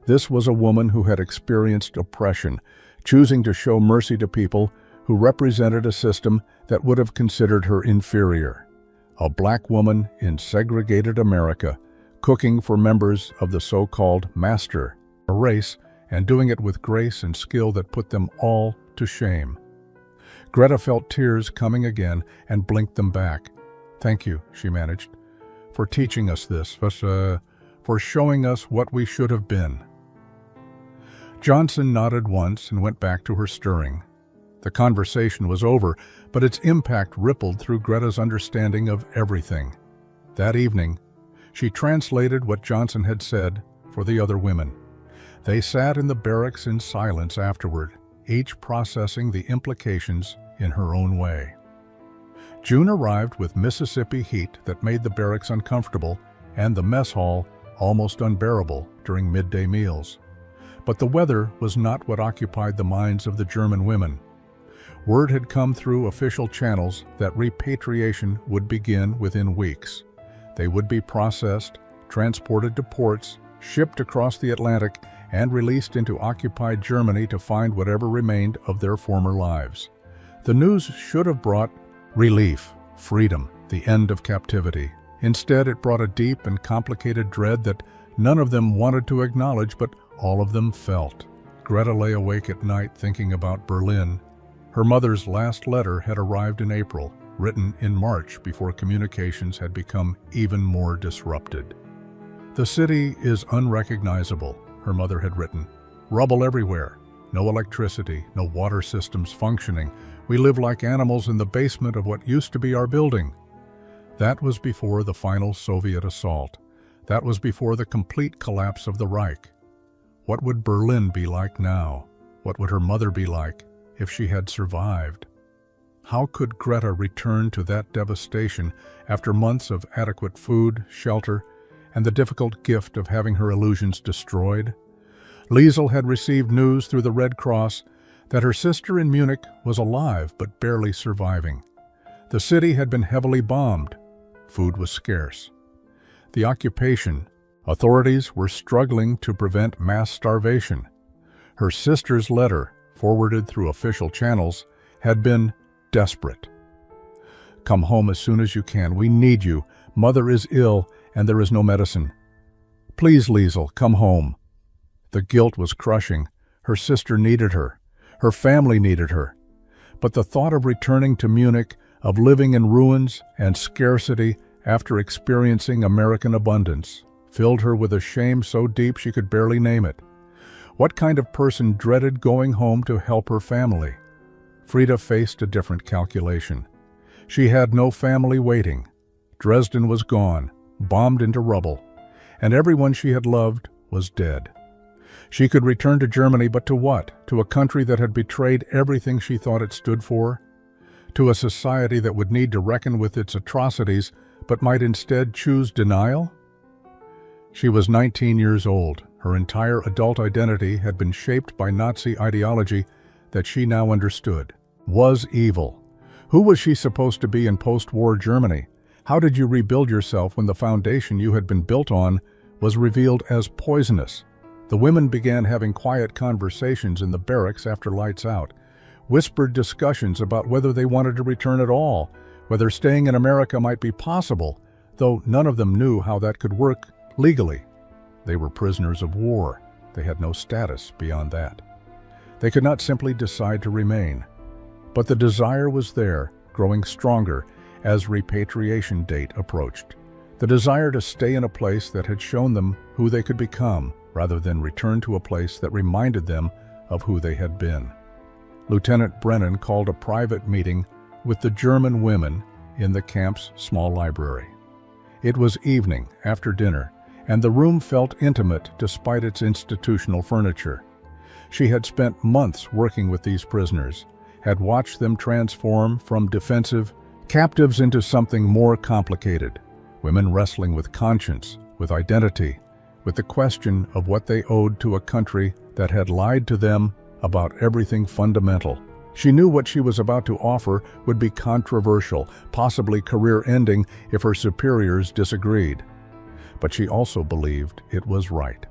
This was a woman who had experienced oppression, choosing to show mercy to people who represented a system that would have considered her inferior. A black woman in segregated America, cooking for members of the so-called master race, and doing it with grace and skill that put them all to shame. Greta felt tears coming again and blinked them back. "Thank you," she managed, "for teaching us this, for showing us what we should have been." Johnson nodded once and went back to her stirring. The conversation was over, but its impact rippled through Greta's understanding of everything. That evening, she translated what Johnson had said for the other women. They sat in the barracks in silence afterward, each processing the implications in her own way. June arrived with Mississippi heat that made the barracks uncomfortable and the mess hall almost unbearable during midday meals. But the weather was not what occupied the minds of the German women. Word had come through official channels that repatriation would begin within weeks. They would be processed, transported to ports, shipped across the Atlantic, and released into occupied Germany to find whatever remained of their former lives. The news should have brought relief, freedom, the end of captivity. Instead, it brought a deep and complicated dread that none of them wanted to acknowledge, but all of them felt. Greta lay awake at night thinking about Berlin. Her mother's last letter had arrived in April, written in March before communications had become even more disrupted. "The city is unrecognizable," her mother had written. "Rubble everywhere. No electricity, no water systems functioning. We live like animals in the basement of what used to be our building." That was before the final Soviet assault. That was before the complete collapse of the Reich. What would Berlin be like now? What would her mother be like if she had survived? How could Greta return to that devastation after months of adequate food, shelter, and the difficult gift of having her illusions destroyed? Liesel had received news through the Red Cross that her sister in Munich was alive but barely surviving. The city had been heavily bombed. Food was scarce. The occupation, authorities were struggling to prevent mass starvation. Her sister's letter, forwarded through official channels, had been desperate. "Come home as soon as you can. We need you. Mother is ill and there is no medicine. Please, Liesel, come home." The guilt was crushing. Her sister needed her. Her family needed her. But the thought of returning to Munich, of living in ruins and scarcity after experiencing American abundance, filled her with a shame so deep she could barely name it. What kind of person dreaded going home to help her family? Frida faced a different calculation. She had no family waiting. Dresden was gone, bombed into rubble, and everyone she had loved was dead. She could return to Germany, but to what? To a country that had betrayed everything she thought it stood for? To a society that would need to reckon with its atrocities, but might instead choose denial? She was 19 years old. Her entire adult identity had been shaped by Nazi ideology that she now understood was evil. Who was she supposed to be in post-war Germany? How did you rebuild yourself when the foundation you had been built on was revealed as poisonous? The women began having quiet conversations in the barracks after lights out, whispered discussions about whether they wanted to return at all, whether staying in America might be possible, though none of them knew how that could work legally. They were prisoners of war. They had no status beyond that. They could not simply decide to remain. But the desire was there, growing stronger as repatriation date approached. The desire to stay in a place that had shown them who they could become, rather than return to a place that reminded them of who they had been. Lieutenant Brennan called a private meeting with the German women in the camp's small library. It was evening, after dinner, and the room felt intimate despite its institutional furniture. She had spent months working with these prisoners, had watched them transform from defensive captives into something more complicated, women wrestling with conscience, with identity, with the question of what they owed to a country that had lied to them about everything fundamental. She knew what she was about to offer would be controversial, possibly career-ending if her superiors disagreed. But she also believed it was right.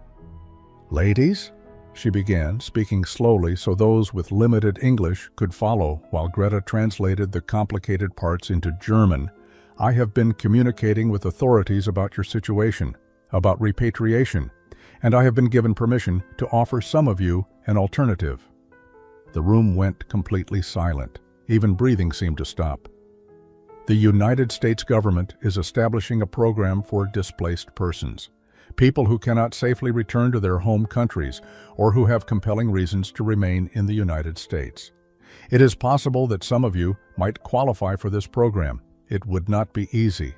"Ladies," she began, speaking slowly so those with limited English could follow while Greta translated the complicated parts into German, "I have been communicating with authorities about your situation, about repatriation, and I have been given permission to offer some of you an alternative." The room went completely silent. Even breathing seemed to stop. The United States government is establishing a program for displaced persons, people who cannot safely return to their home countries or who have compelling reasons to remain in the United States. It is possible that some of you might qualify for this program. It would not be easy.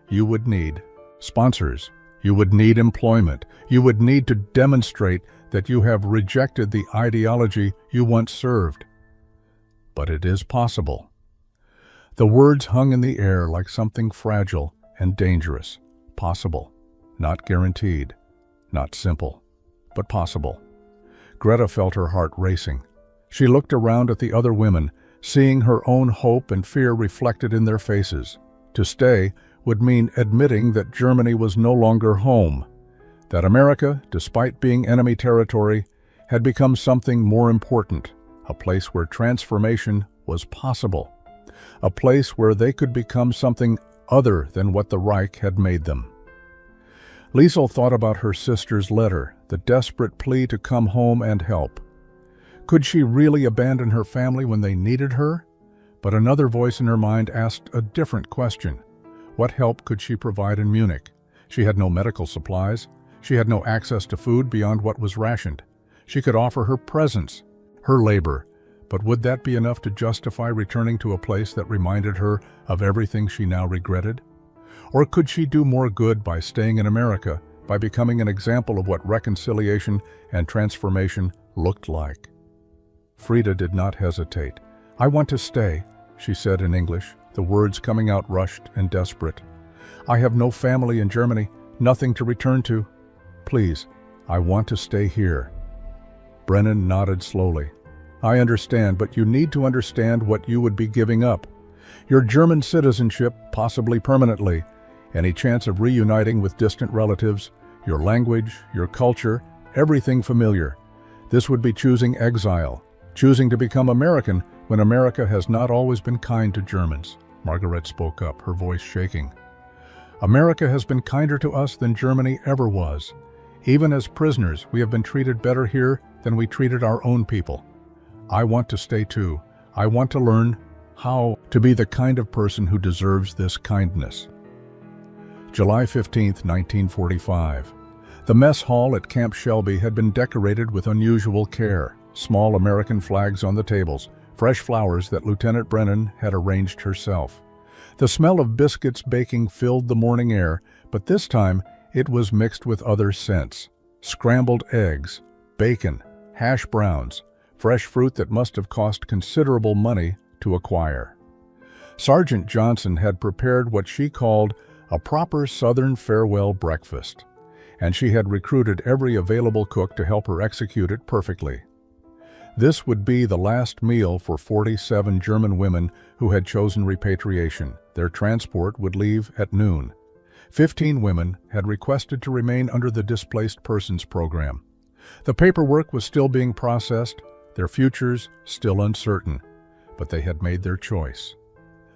You would need sponsors. You would need employment. You would need to demonstrate that you have rejected the ideology you once served. But it is possible. The words hung in the air like something fragile and dangerous. Possible. Not guaranteed. Not simple. But possible. Greta felt her heart racing. She looked around at the other women, seeing her own hope and fear reflected in their faces. To stay would mean admitting that Germany was no longer home, that America, despite being enemy territory, had become something more important, a place where transformation was possible, a place where they could become something other than what the Reich had made them. Liesel thought about her sister's letter, the desperate plea to come home and help. Could she really abandon her family when they needed her? But another voice in her mind asked a different question. What help could she provide in Munich? She had no medical supplies. She had no access to food beyond what was rationed. She could offer her presence, her labor, but would that be enough to justify returning to a place that reminded her of everything she now regretted? Or could she do more good by staying in America, by becoming an example of what reconciliation and transformation looked like? Frida did not hesitate. "I want to stay," she said in English, the words coming out rushed and desperate. "I have no family in Germany, nothing to return to. Please, I want to stay here." Brennan nodded slowly. "I understand, but you need to understand what you would be giving up. Your German citizenship, possibly permanently, any chance of reuniting with distant relatives, your language, your culture, everything familiar. This would be choosing exile, choosing to become American when America has not always been kind to Germans." Margaret spoke up, her voice shaking. "America has been kinder to us than Germany ever was. Even as prisoners, we have been treated better here than we treated our own people. I want to stay too. I want to learn how to be the kind of person who deserves this kindness." July 15, 1945. The mess hall at Camp Shelby had been decorated with unusual care. Small American flags on the tables, fresh flowers that Lieutenant Brennan had arranged herself. The smell of biscuits baking filled the morning air, but this time it was mixed with other scents. Scrambled eggs, bacon, hash browns, fresh fruit that must have cost considerable money to acquire. Sergeant Johnson had prepared what she called a proper Southern farewell breakfast, and she had recruited every available cook to help her execute it perfectly. This would be the last meal for 47 German women who had chosen repatriation. Their transport would leave at noon. 15 women had requested to remain under the Displaced Persons Program. The paperwork was still being processed, their futures still uncertain, but they had made their choice.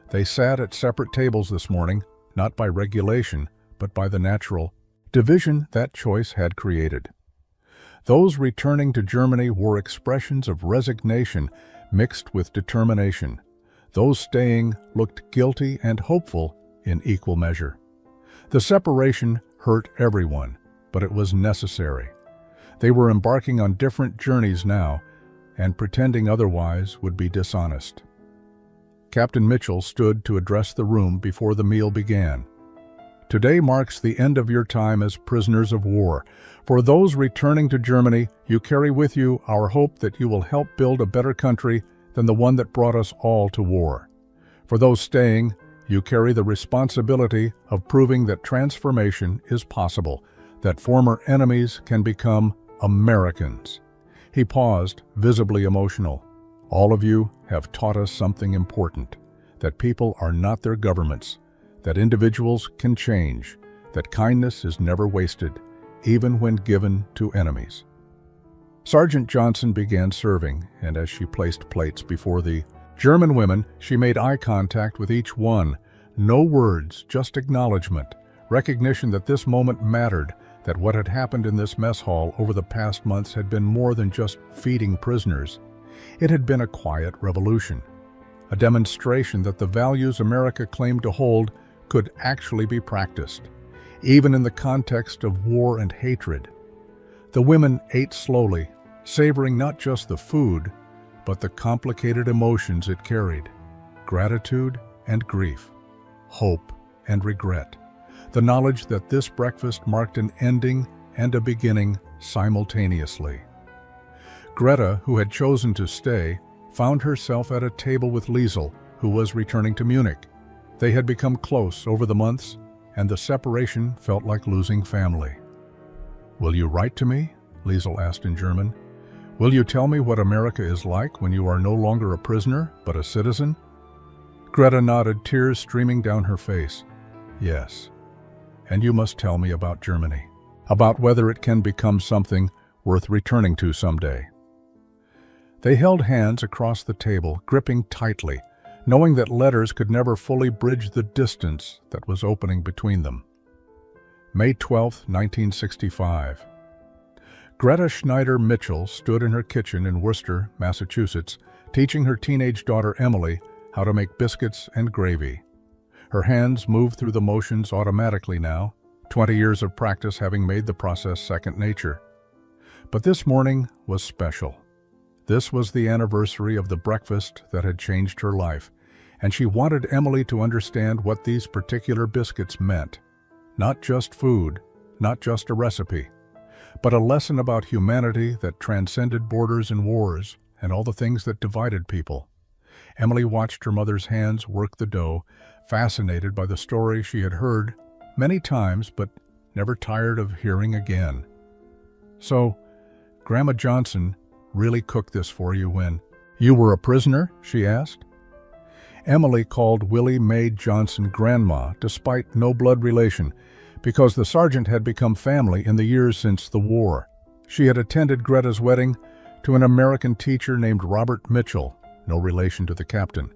They sat at separate tables this morning, not by regulation, but by the natural division that choice had created. Those returning to Germany wore expressions of resignation mixed with determination. Those staying looked guilty and hopeful in equal measure. The separation hurt everyone, but it was necessary. They were embarking on different journeys now, and pretending otherwise would be dishonest. Captain Mitchell stood to address the room before the meal began. Today marks the end of your time as prisoners of war. For those returning to Germany, you carry with you our hope that you will help build a better country than the one that brought us all to war. For those staying, you carry the responsibility of proving that transformation is possible, that former enemies can become Americans. He paused, visibly emotional. All of you have taught us something important, that people are not their governments, that individuals can change, that kindness is never wasted, even when given to enemies. Sergeant Johnson began serving, and as she placed plates before the German women, she made eye contact with each one. No words, just acknowledgement, recognition that this moment mattered, that what had happened in this mess hall over the past months had been more than just feeding prisoners. It had been a quiet revolution, a demonstration that the values America claimed to hold could actually be practiced, even in the context of war and hatred. The women ate slowly, savoring not just the food, but the complicated emotions it carried: gratitude and grief, hope and regret, the knowledge that this breakfast marked an ending and a beginning simultaneously. Greta, who had chosen to stay, found herself at a table with Liesel, who was returning to Munich. They had become close over the months, and the separation felt like losing family. "Will you write to me?" Liesel asked in German. "Will you tell me what America is like when you are no longer a prisoner, but a citizen?" Greta nodded, tears streaming down her face. "Yes. And you must tell me about Germany, about whether it can become something worth returning to someday." They held hands across the table, gripping tightly, knowing that letters could never fully bridge the distance that was opening between them. May 12, 1965. Greta Schneider Mitchell stood in her kitchen in Worcester, Massachusetts, teaching her teenage daughter Emily how to make biscuits and gravy. Her hands moved through the motions automatically now, 20 years of practice having made the process second nature. But this morning was special. This was the anniversary of the breakfast that had changed her life, and she wanted Emily to understand what these particular biscuits meant. Not just food, not just a recipe, but a lesson about humanity that transcended borders and wars and all the things that divided people. Emily watched her mother's hands work the dough, fascinated by the story she had heard many times but never tired of hearing again. "So, Grandma Johnson really cooked this for you when you were a prisoner?" she asked. Emily called Willie Mae Johnson Grandma, despite no blood relation, because the sergeant had become family in the years since the war. She had attended Greta's wedding to an American teacher named Robert Mitchell, no relation to the captain.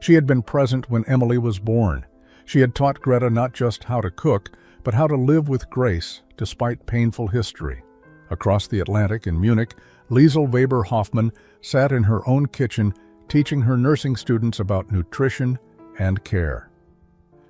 She had been present when Emily was born. She had taught Greta not just how to cook, but how to live with grace despite painful history. Across the Atlantic in Munich, Liesel Weber Hoffmann sat in her own kitchen teaching her nursing students about nutrition and care.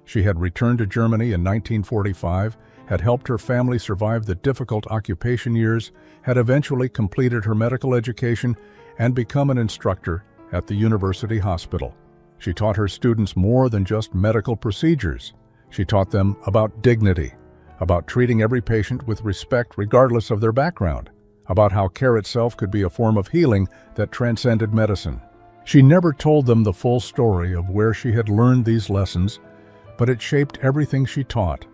She had returned to Germany in 1945, had helped her family survive the difficult occupation years, had eventually completed her medical education, and become an instructor at the university hospital. She taught her students more than just medical procedures. She taught them about dignity, about treating every patient with respect regardless of their background, about how care itself could be a form of healing that transcended medicine. She never told them the full story of where she had learned these lessons, but it shaped everything she taught.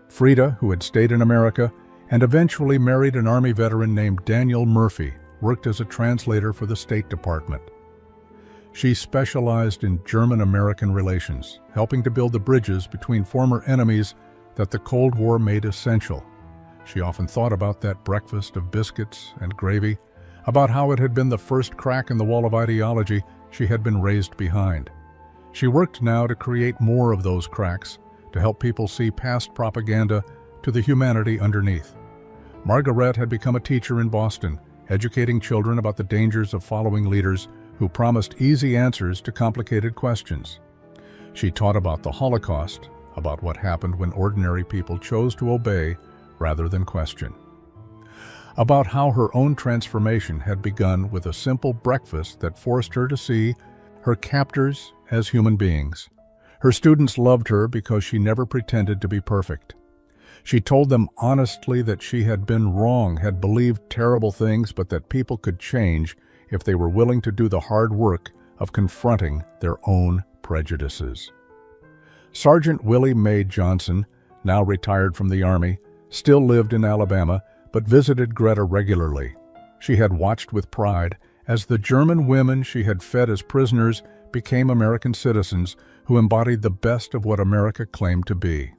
Frida, who had stayed in America and eventually married an Army veteran named Daniel Murphy, worked as a translator for the State Department. She specialized in German-American relations, helping to build the bridges between former enemies that the Cold War made essential. She often thought about that breakfast of biscuits and gravy, about how it had been the first crack in the wall of ideology she had been raised behind. She worked now to create more of those cracks, to help people see past propaganda to the humanity underneath. Margaret had become a teacher in Boston, educating children about the dangers of following leaders who promised easy answers to complicated questions. She taught about the Holocaust, about what happened when ordinary people chose to obey rather than question. About how her own transformation had begun with a simple breakfast that forced her to see her captors as human beings. Her students loved her because she never pretended to be perfect. She told them honestly that she had been wrong, had believed terrible things, but that people could change if they were willing to do the hard work of confronting their own prejudices. Sergeant Willie Mae Johnson, now retired from the Army, still lived in Alabama, but visited Greta regularly. She had watched with pride as the German women she had fed as prisoners became American citizens who embodied the best of what America claimed to be.